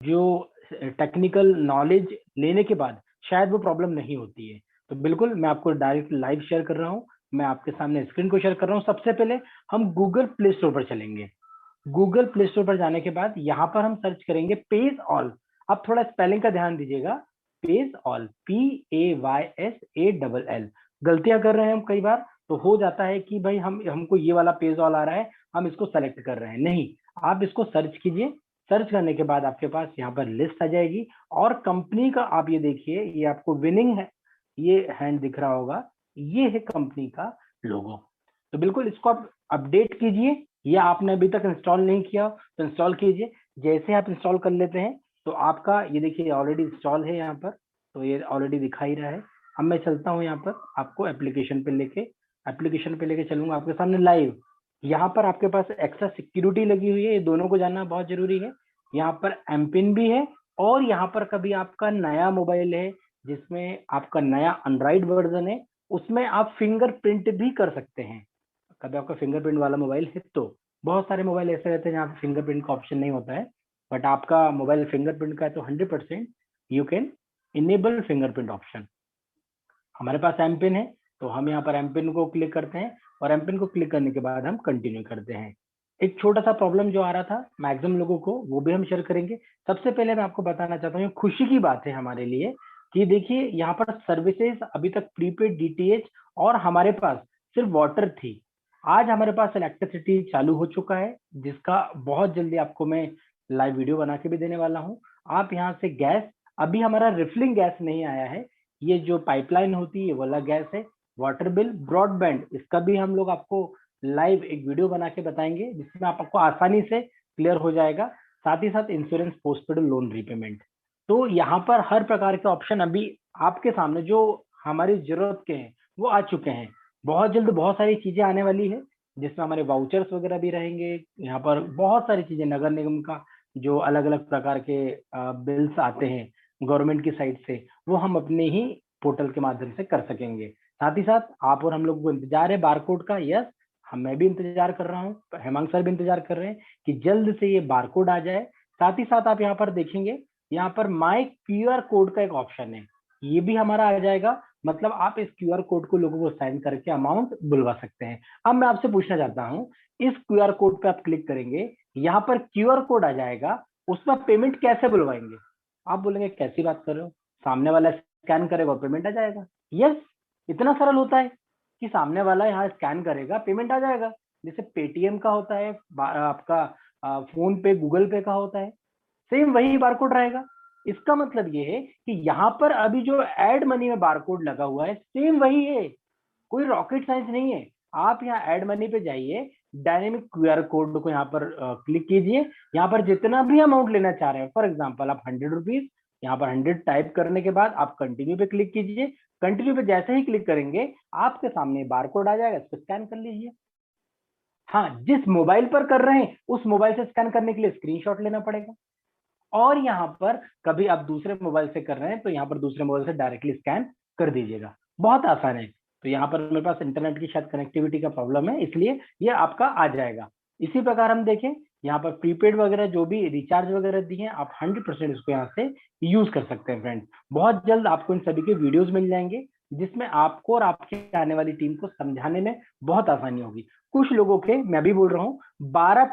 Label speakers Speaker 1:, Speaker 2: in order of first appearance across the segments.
Speaker 1: जो technical knowledge लेने के बाद शायद वो प्रॉब्लम नहीं होती है। तो बिल्कुल मैं आपको डायरेक्ट लाइव शेयर कर रहा हूँ, मैं आपके सामने स्क्रीन को शेयर कर रहा हूँ। सबसे पहले हम गूगल प्ले स्टोर पर चलेंगे। गूगल प्ले स्टोर पर जाने के बाद यहाँ पर हम सर्च करेंगे पेज ऑल। अब थोड़ा स्पेलिंग का ध्यान दीजिएगा, पेज ऑल, PAYSALL। गलतियां कर रहे हैं हम कई बार, तो हो जाता है कि भाई हमको ये वाला पेज ऑल आ रहा है, हम इसको सेलेक्ट कर रहे हैं। नहीं, आप इसको सर्च कीजिए। सर्च करने के बाद आपके पास यहाँ पर लिस्ट आ जाएगी, और कंपनी का आप ये देखिए, ये आपको विनिंग है, ये हैंड दिख रहा होगा, ये है कंपनी का लोगो। तो बिल्कुल इसको आप अपडेट कीजिए, या आपने अभी तक इंस्टॉल नहीं किया तो इंस्टॉल कीजिए। जैसे आप इंस्टॉल कर लेते हैं तो आपका ये देखिए ऑलरेडी इंस्टॉल है यहाँ पर, तो ये ऑलरेडी दिखा ही रहा है। अब मैं चलता हूँ यहाँ पर आपको एप्लीकेशन पे लेके चलूंगा आपके सामने लाइव। यहाँ पर आपके पास एक्स्ट्रा सिक्योरिटी लगी हुई है, ये दोनों को जानना बहुत जरूरी है। यहाँ पर एमपिन भी है, और यहाँ पर कभी आपका नया मोबाइल है जिसमें आपका नया एंड्रॉइड वर्जन है, उसमें आप फिंगरप्रिंट भी कर सकते हैं। कभी आपका फिंगरप्रिंट वाला मोबाइल है तो, बहुत सारे मोबाइल ऐसे रहते हैं जहाँ पे फिंगरप्रिंट का ऑप्शन नहीं होता है, बट आपका मोबाइल फिंगरप्रिंट का है तो 100% you can enable fingerprint option. हमारे पास एम पिन है, तो हम यहाँ पर एम पिन को क्लिक करते हैं, और एम पिन को क्लिक करने के बाद हम कंटिन्यू करते हैं। एक छोटा सा प्रॉब्लम जो आ रहा था मैक्सिमम लोगों को, वो भी हम शेयर करेंगे। सबसे पहले मैं आपको बताना चाहता हूँ, खुशी की बात है हमारे लिए कि देखिए यहाँ पर सर्विसेज अभी तक प्रीपेड डीटीएच और हमारे पास सिर्फ वाटर थी। आज हमारे पास इलेक्ट्रिसिटी चालू हो चुका है, जिसका बहुत जल्दी आपको मैं लाइव वीडियो बना के भी देने वाला हूँ। आप यहाँ से गैस, अभी हमारा रिफिलिंग गैस नहीं आया है, ये जो पाइपलाइन होती है वाला गैस है। वाटर बिल, ब्रॉडबैंड, इसका भी हम लोग आपको लाइव एक वीडियो बना के बताएंगे, जिसमें आपको आसानी से क्लियर हो जाएगा। साथ ही साथ इंश्योरेंस, पोस्टपेड लोन रीपेमेंट। तो यहाँ पर हर प्रकार के ऑप्शन अभी आपके सामने जो हमारी जरूरत के हैं वो आ चुके हैं। बहुत जल्द बहुत सारी चीजें आने वाली है, जिसमें हमारे वाउचर्स वगैरह भी रहेंगे। यहाँ पर बहुत सारी चीजें, नगर निगम का जो अलग अलग प्रकार के बिल्स आते हैं गवर्नमेंट की साइड से, वो हम अपने ही पोर्टल के माध्यम से कर सकेंगे। साथ ही साथ आप और हम लोग को इंतजार है बारकोड का। यस, हम मैं भी इंतजार कर रहा हूँ, हेमंत सर भी इंतजार कर रहे हैं कि जल्द से ये बारकोड आ जाए। साथ ही साथ आप यहाँ पर देखेंगे, यहाँ पर माई क्यूआर कोड का एक ऑप्शन है, ये भी हमारा आ जाएगा। मतलब आप इस क्यूआर कोड को लोगों को साइन करके अमाउंट बुलवा सकते हैं। अब मैं आपसे पूछना चाहता हूँ, इस क्यूआर कोड पे आप क्लिक करेंगे, यहाँ पर क्यूआर कोड आ जाएगा, उसमें पेमेंट कैसे बुलवाएंगे? आप बोलेंगे कैसी बात कर रहे हो, सामने वाला स्कैन करेगा और पेमेंट आ जाएगा। यस, इतना सरल होता है कि सामने वाला यहाँ स्कैन करेगा, पेमेंट आ जाएगा। जैसे पेटीएम का होता है, आपका फोन पे, गूगल पे का होता है, सेम वही बारकोड रहेगा। इसका मतलब ये है कि यहाँ पर अभी जो एड मनी में बारकोड लगा हुआ है सेम वही है, कोई रॉकेट साइंस नहीं है। आप यहाँ एड मनी पे जाइए, डायनेमिक क्यूआर कोड को यहाँ पर क्लिक कीजिए। यहाँ पर जितना भी अमाउंट लेना चाह रहे हैं, फॉर एग्जाम्पल आप 100 रुपीज, यहाँ पर 100 टाइप करने के बाद आप कंटिन्यू पे क्लिक कीजिए। कंटिन्यू पे जैसे ही क्लिक करेंगे, आपके सामने बारकोड आ जाएगा, इसको स्कैन कर लीजिए। हाँ, जिस मोबाइल पर कर रहे हैं उस मोबाइल से स्कैन करने के लिए स्क्रीनशॉट लेना पड़ेगा, और यहाँ पर कभी आप दूसरे मोबाइल से कर रहे हैं तो यहाँ पर दूसरे मोबाइल से डायरेक्टली स्कैन कर दीजिएगा। बहुत आसान है। तो यहाँ पर मेरे पास इंटरनेट की शायद कनेक्टिविटी का प्रॉब्लम है, इसलिए ये आपका आ जाएगा। इसी प्रकार हम देखें, यहाँ पर प्रीपेड वगैरह जो भी रिचार्ज वगैरह दिए हैं, आप 100% इसको यहाँ से यूज कर सकते हैं फ्रेंड्स। बहुत जल्द आपको इन सभी के वीडियोज मिल जाएंगे, जिसमें आपको और आपके आने वाली टीम को समझाने में बहुत आसानी होगी। कुछ लोगों के, मैं भी बोल रहा हूँ, 12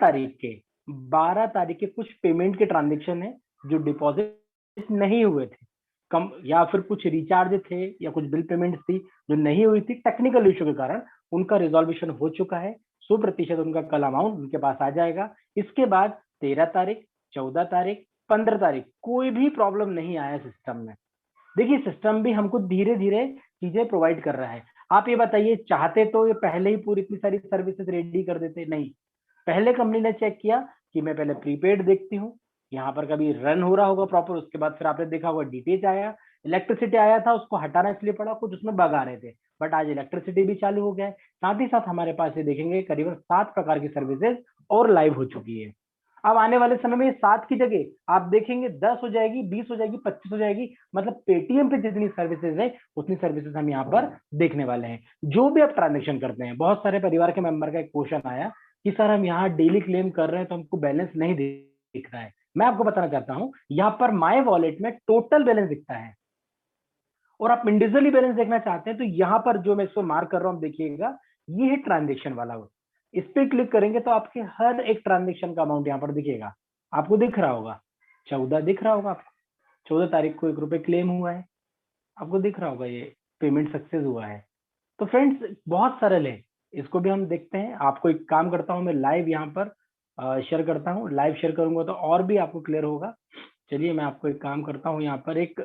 Speaker 1: तारीख के कुछ पेमेंट के ट्रांजेक्शन है जो डिपॉजिट नहीं हुए थे, कम, या फिर कुछ रिचार्ज थे या कुछ बिल पेमेंट थी जो नहीं हुई थी, टेक्निकल इश्यू के कारण उनका रिजोल्यूशन हो चुका है। 100% उनका कल अमाउंट उनके पास आ जाएगा। इसके बाद 13 तारीख, 14 तारीख, 15 तारीख कोई भी प्रॉब्लम नहीं आया सिस्टम में। देखिए सिस्टम भी हमको धीरे धीरे चीजें प्रोवाइड कर रहा है। आप ये बताइए, चाहते तो ये पहले ही पूरी इतनी सारी सर्विसेज रेडी कर देते? नहीं, पहले कंपनी ने चेक किया कि मैं पहले प्रीपेड देखती हूँ, यहाँ पर कभी रन हो रहा होगा प्रॉपर, उसके बाद फिर आपने देखा होगा डीटीएच आया, इलेक्ट्रिसिटी आया था, उसको हटाना इसलिए पड़ा, कुछ उसमें बग आ रहे थे, बट आज इलेक्ट्रिसिटी भी चालू हो गया है। साथ ही साथ हमारे पास ये देखेंगे करीबन 7 प्रकार की सर्विसेज और लाइव हो चुकी है। अब आने वाले समय में ये 7 की जगह आप देखेंगे 10 हो जाएगी, 20 हो जाएगी, 25 हो जाएगी। मतलब पेटीएम पे जितनी सर्विसेज है उतनी सर्विसेज हम यहाँ पर देखने वाले हैं। जो भी आप ट्रांजेक्शन करते हैं, बहुत सारे परिवार के मेंबर का एक क्वेश्चन आया कि सर हम यहाँ डेली क्लेम कर रहे हैं तो हमको बैलेंस नहीं दिख रहा है। मैं आपको बताना चाहता हूं, यहाँ पर माय वॉलेट में टोटल बैलेंस दिखता है, और आप इंडिविजुअली बैलेंस देखना चाहते हैं तो यहाँ पर जो मैं इसको मार्क कर रहा हूं, देखिएगा ये है ट्रांजेक्शन वाला। इस पे क्लिक करेंगे तो आपके हर एक ट्रांजेक्शन का अमाउंट यहाँ पर दिखेगा, आपको दिख रहा होगा, 14 दिख रहा होगा आपको, 14 तारीख को 1 रुपए क्लेम हुआ है, आपको दिख रहा होगा ये पेमेंट सक्सेस हुआ है। तो फ्रेंड्स बहुत सरल है, इसको भी हम देखते हैं। आपको एक काम करता हूं, मैं लाइव यहाँ पर शेयर करता हूँ, लाइव शेयर करूंगा तो और भी आपको क्लियर होगा। चलिए मैं आपको एक काम करता हूँ, यहाँ पर एक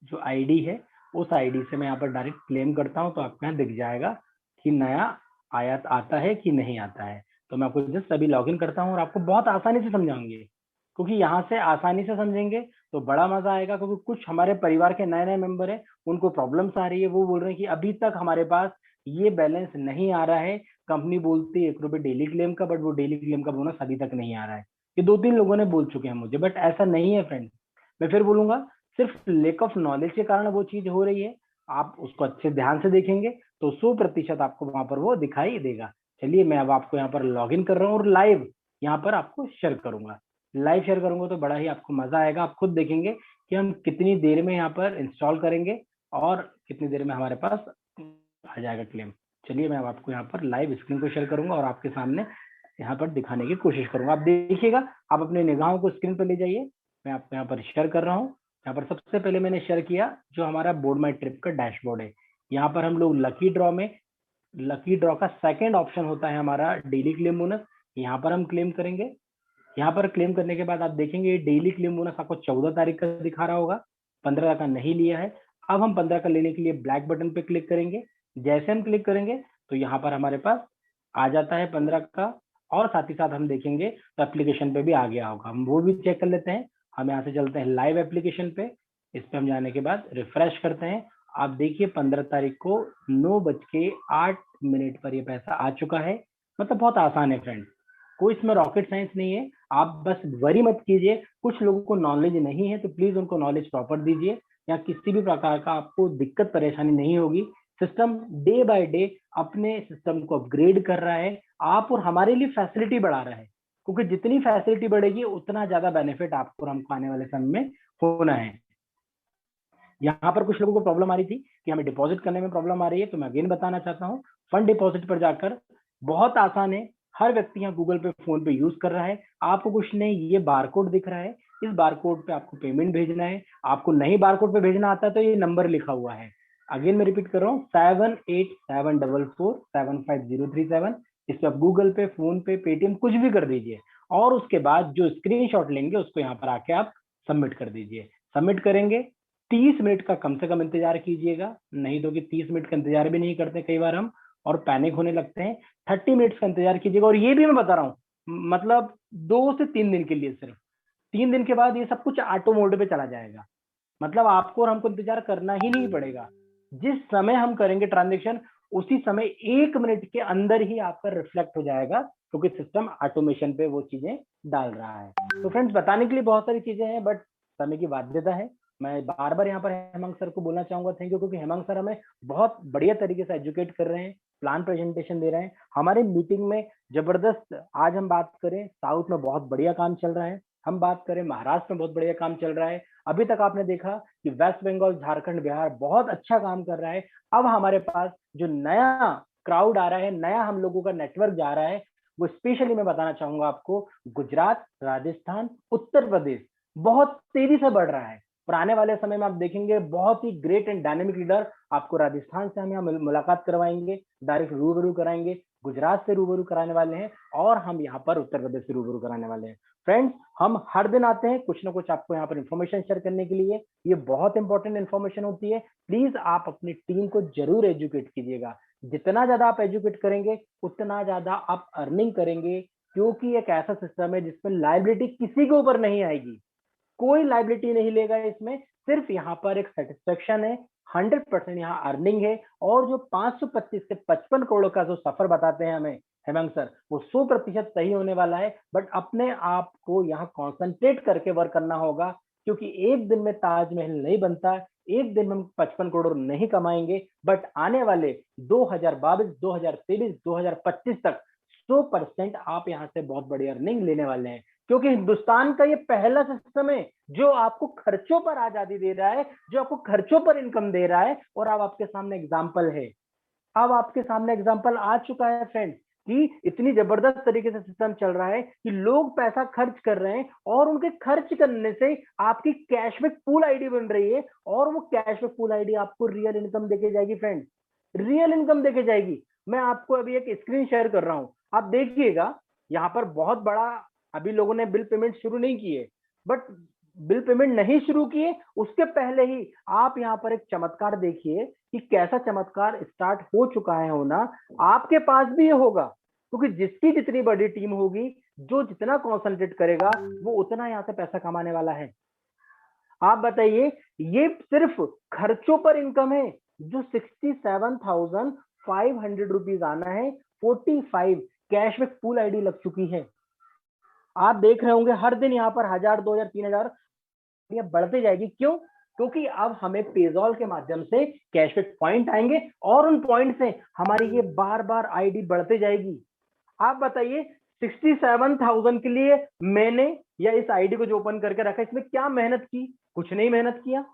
Speaker 1: जो आईडी है उस आईडी से मैं यहाँ पर डायरेक्ट क्लेम करता हूँ, तो आपको यहाँ दिख जाएगा कि नया आयात आता है कि नहीं आता है। तो मैं आपको जस्ट अभी लॉगिन करता हूँ और आपको बहुत आसानी से समझाऊंगी, क्योंकि यहाँ से आसानी से समझेंगे तो बड़ा मजा आएगा। क्योंकि कुछ हमारे परिवार के नए नए मेंबर है, उनको प्रॉब्लम्स आ रही है, वो बोल रहे हैं कि अभी तक हमारे पास ये बैलेंस नहीं आ रहा है, कंपनी बोलती है 1 रुपए डेली क्लेम का, बट वो डेली क्लेम का बोनस अभी तक नहीं आ रहा है। ये 2-3 लोगों ने बोल चुके हैं मुझे, बट ऐसा नहीं है फ्रेंड्स। मैं फिर बोलूंगा, सिर्फ लेक ऑफ नॉलेज के कारण वो चीज हो रही है। आप उसको अच्छे ध्यान से देखेंगे तो 100% आपको वहां पर वो दिखाई देगा। चलिए मैं अब आपको यहाँ पर लॉग इन कर रहा हूँ और लाइव यहाँ पर आपको शेयर करूंगा। लाइव शेयर करूंगा तो बड़ा ही आपको मजा आएगा, आप खुद देखेंगे कि हम कितनी देर में यहाँ पर इंस्टॉल करेंगे और कितनी देर में हमारे पास आ जाएगा क्लेम। चलिए मैं अब आपको यहाँ पर लाइव स्क्रीन को शेयर करूंगा और आपके सामने यहाँ पर दिखाने की कोशिश करूंगा। आप देखिएगा, आप अपने निगाहों को स्क्रीन पर ले जाइए। मैं आपको यहाँ पर शेयर कर रहा हूँ। यहाँ पर सबसे पहले मैंने शेयर किया जो हमारा बोर्ड माई ट्रिप का डैशबोर्ड है। यहाँ पर हम लोग लकी ड्रॉ में, लकी ड्रॉ का सेकंड ऑप्शन होता है हमारा डेली क्लेम बोनस, यहाँ पर हम क्लेम करेंगे। यहाँ पर क्लेम करने के बाद आप देखेंगे डेली क्लेम बोनस आपको 14 तारीख का दिखा रहा होगा, 15 का नहीं लिया है। अब हम 15 का लेने के लिए ब्लैक बटन पे क्लिक करेंगे। जैसे हम क्लिक करेंगे तो यहाँ पर हमारे पास आ जाता है 15 का, और साथ ही साथ हम देखेंगे तो एप्लीकेशन पे भी आ गया होगा, हम वो भी चेक कर लेते हैं। हम यहाँ से चलते हैं लाइव एप्लीकेशन पे, इस पे हम जाने के बाद रिफ्रेश करते हैं। आप देखिए 15 तारीख को 9:08 पर ये पैसा आ चुका है। मतलब बहुत आसान है फ्रेंड्स, कोई इसमें रॉकेट साइंस नहीं है। आप बस वरी मत कीजिए, कुछ लोगों को नॉलेज नहीं है तो प्लीज उनको नॉलेज प्रॉपर दीजिए, या किसी भी प्रकार का आपको दिक्कत परेशानी नहीं होगी। सिस्टम डे बाय डे अपने सिस्टम को अपग्रेड कर रहा है, आप और हमारे लिए फैसिलिटी बढ़ा रहा है, क्योंकि जितनी फैसिलिटी बढ़ेगी उतना ज्यादा बेनिफिट आपको और हमको आने वाले समय में होना है। यहाँ पर कुछ लोगों को प्रॉब्लम आ रही थी कि हमें डिपॉजिट करने में प्रॉब्लम आ रही है, तो मैं अगेन बताना चाहता हूँ, फंड डिपॉजिट पर जाकर बहुत आसान है। हर व्यक्ति यहाँ गूगल पे, फोन पे यूज कर रहा है। आपको कुछ नहीं, ये बारकोड दिख रहा है, इस बारकोड पे आपको पेमेंट भेजना है। आपको नहीं बारकोड पे भेजना आता तो ये नंबर लिखा हुआ है, अगेन मैं रिपीट कर रहा हूँ, 7874475037। इस पे आप गूगल पे, फोन पे, पेटीएम कुछ भी कर दीजिए, और उसके बाद जो स्क्रीनशॉट लेंगे उसको यहाँ पर आके आप सबमिट कर दीजिए। सबमिट करेंगे, 30 मिनट का कम से कम इंतजार कीजिएगा, नहीं तो कि 30 मिनट का इंतजार भी नहीं करते कई बार हम, और पैनिक होने लगते हैं। 30 मिनट्स का इंतजार कीजिएगा, और ये भी मैं बता रहा हूँ, मतलब 2 से 3 दिन के लिए, सिर्फ 3 दिन के बाद ये सब कुछ ऑटो मोड पे चला जाएगा। मतलब आपको और हमको इंतजार करना ही नहीं पड़ेगा। जिस समय हम करेंगे ट्रांजेक्शन, उसी समय 1 मिनट के अंदर ही आपका रिफ्लेक्ट हो जाएगा, क्योंकि सिस्टम ऑटोमेशन पे वो चीजें डाल रहा है। तो फ्रेंड्स बताने के लिए बहुत सारी चीजें हैं, बट समय की बाध्यता है। मैं बार बार यहाँ पर हेमंत सर को बोलना चाहूंगा थैंक यू, क्योंकि हेमंत सर हमें बहुत बढ़िया तरीके से एजुकेट कर रहे हैं, प्लान प्रेजेंटेशन दे रहे हैं हमारे मीटिंग में जबरदस्त। आज हम बात करें साउथ में बहुत बढ़िया काम चल रहा है, हम बात करें महाराष्ट्र में बहुत बढ़िया काम चल रहा है। अभी तक आपने देखा कि वेस्ट बंगाल, झारखंड, बिहार बहुत अच्छा काम कर रहा है। अब हमारे पास जो नया क्राउड आ रहा है, नया हम लोगों का नेटवर्क जा रहा है, वो स्पेशली मैं बताना चाहूंगा आपको, गुजरात, राजस्थान, उत्तर प्रदेश बहुत तेजी से बढ़ रहा है। और आने वाले समय में आप देखेंगे बहुत ही ग्रेट एंड डायनेमिक लीडर आपको राजस्थान से हम यहाँ मुलाकात करवाएंगे, डायरेक्ट रूबरू कराएंगे, गुजरात से रूबरू कराने वाले हैं, और हम यहाँ पर उत्तर प्रदेश से रूबरू कराने वाले हैं। फ्रेंड्स हम हर दिन आते हैं कुछ ना कुछ आपको यहाँ पर इन्फॉर्मेशन शेयर करने के लिए, ये बहुत इंपॉर्टेंट इन्फॉर्मेशन होती है। प्लीज आप अपनी टीम को जरूर एजुकेट कीजिएगा, जितना ज्यादा आप एजुकेट करेंगे उतना ज्यादा आप अर्निंग करेंगे, क्योंकि एक ऐसा सिस्टम है जिसमें लाइबिलिटी किसी के ऊपर नहीं आएगी, कोई लाइबिलिटी नहीं लेगा इसमें, सिर्फ यहाँ पर एक सेटिस्फेक्शन है, 100% यहाँ अर्निंग है। और जो 525 से 55 करोड़ का जो सफर बताते हैं हमें हेमंत सर, वो 100% सही होने वाला है। बट अपने आप को यहाँ कॉन्सेंट्रेट करके वर्क करना होगा, क्योंकि एक दिन में ताजमहल नहीं बनता, एक दिन में हम 55 करोड़ नहीं कमाएंगे, बट आने वाले 2022, 2023, 2025 तक 100% आप यहाँ से बहुत बड़ी अर्निंग लेने वाले हैं। क्योंकि हिंदुस्तान का ये पहला सिस्टम है जो आपको खर्चों पर आजादी दे रहा है, जो आपको खर्चों पर इनकम दे रहा है। और अब आपके सामने एग्जाम्पल है, अब आपके सामने एग्जाम्पल आ चुका है फ्रेंड्स, कि इतनी जबरदस्त तरीके से सिस्टम चल रहा है कि लोग पैसा खर्च कर रहे हैं, और उनके खर्च करने से आपकी कैशबैक पूल आईडी बन रही है, और वो कैशबैक पूल आईडी आपको रियल इनकम देके जाएगी फ्रेंड्स, रियल इनकम देके जाएगी। मैं आपको अभी एक स्क्रीन शेयर कर रहा हूं, आप देखिएगा। यहाँ पर बहुत बड़ा, अभी लोगों ने बिल पेमेंट शुरू नहीं किए, बट बिल पेमेंट नहीं शुरू किए उसके पहले ही आप यहाँ पर एक चमत्कार देखिए कि कैसा चमत्कार स्टार्ट हो चुका है होना। आपके पास भी ये होगा, क्योंकि जिसकी जितनी बड़ी टीम होगी, जो जितना कॉन्सेंट्रेट करेगा, वो उतना यहाँ से पैसा कमाने वाला है। आप बताइए, ये सिर्फ खर्चों पर इनकम है जो 67,500 रुपीज आना है। 45 कैशबैक पूल आईडी लग चुकी है। आप देख रहे होंगे हर दिन यहाँ पर 1000, 2000, 3000 ये बढ़ते जाएगी। क्यों? क्योंकि अब हमें पेजॉल के माध्यम से कैशबैक पॉइंट आएंगे, और उन पॉइंट से हमारी ये बार बार आईडी बढ़ते जाएगी। आप बताइए, 67,000 के लिए मैंने या इस आईडी को जो ओपन करके रखा, इसमें क्या मेहनत की? कुछ नहीं मेहनत किया।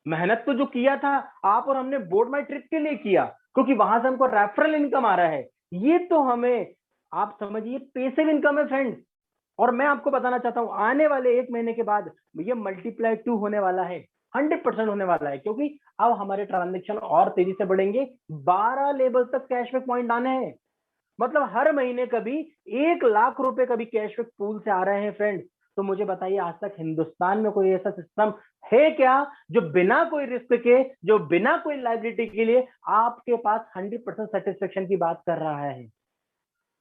Speaker 1: मेहनत तो जो किया था आप और हमने बोर्ड माई ट्रिक के लिए किया, क्योंकि वहां से हमको रेफरल इनकम आ रहा है। ये तो हमें, आप समझिए, पैसिव इनकम है फ्रेंड्स। और मैं आपको बताना चाहता हूं, आने वाले 1 महीने के बाद ये मल्टीप्लाई 2 होने वाला है, 100% होने वाला है, क्योंकि अब हमारे ट्रांजेक्शन और तेजी से बढ़ेंगे। 12 लेवल तक कैशबैक पॉइंट आने हैं, मतलब हर महीने कभी 1 लाख रुपए कभी कैशबैक पूल से आ रहे हैं फ्रेंड्स। तो मुझे बताइए, आज तक हिंदुस्तान में कोई ऐसा सिस्टम है क्या जो बिना कोई रिस्क के, जो बिना कोई लाइबिलिटी के लिए आपके पास 100% सेटिस्फेक्शन की बात कर रहा है?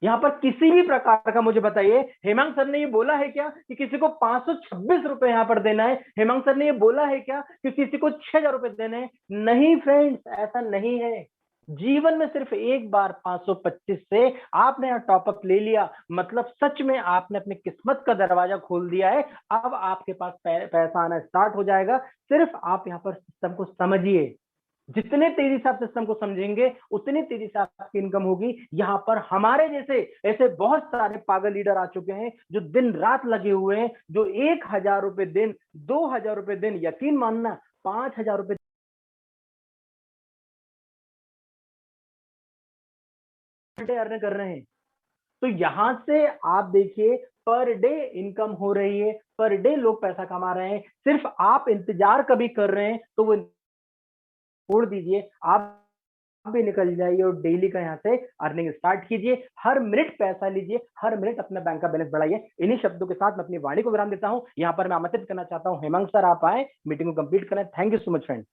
Speaker 1: यहाँ पर किसी भी प्रकार का मुझे बताइए, हेमंत सर ने ये बोला है क्या कि किसी को 526 रुपए यहाँ पर देना है? हेमंत सर ने ये बोला है क्या कि किसी को 6,000 रुपए देने हैं? नहीं फ्रेंड्स, ऐसा नहीं है। जीवन में सिर्फ एक बार 525 से आपने यहाँ टॉपअप ले लिया, मतलब सच में आपने अपनी किस्मत का दरवाजा खोल दिया है। अब आपके पास पैसा आना स्टार्ट हो जाएगा। सिर्फ आप यहाँ पर सिस्टम को समझिए, जितने तेजी से आप सिस्टम को समझेंगे, उतनी तेजी से आपकी इनकम होगी। यहाँ पर हमारे जैसे ऐसे बहुत सारे पागल लीडर आ चुके हैं जो दिन रात लगे हुए हैं, जो 1,000 रुपए दिन, 2,000 रुपए दिन, यकीन मानना 5,000 रुपए अर्न कर रहे हैं। तो यहां से आप देखिए, पर डे इनकम हो रही है, पर डे लोग पैसा कमा रहे हैं। सिर्फ आप इंतजार कभी कर रहे हैं तो वो छोड़ दीजिए, आप भी निकल जाइए और डेली का यहाँ से अर्निंग स्टार्ट कीजिए। हर मिनट पैसा लीजिए, हर मिनट अपना बैंक का बैलेंस बढ़ाइए। इन्हीं शब्दों के साथ मैं अपनी वाणी को विराम देता हूं। यहाँ पर मैं आमंत्रित करना चाहता हूं हेमंत सर, आप आए, मीटिंग को कंप्लीट करें। Thank you so much friends.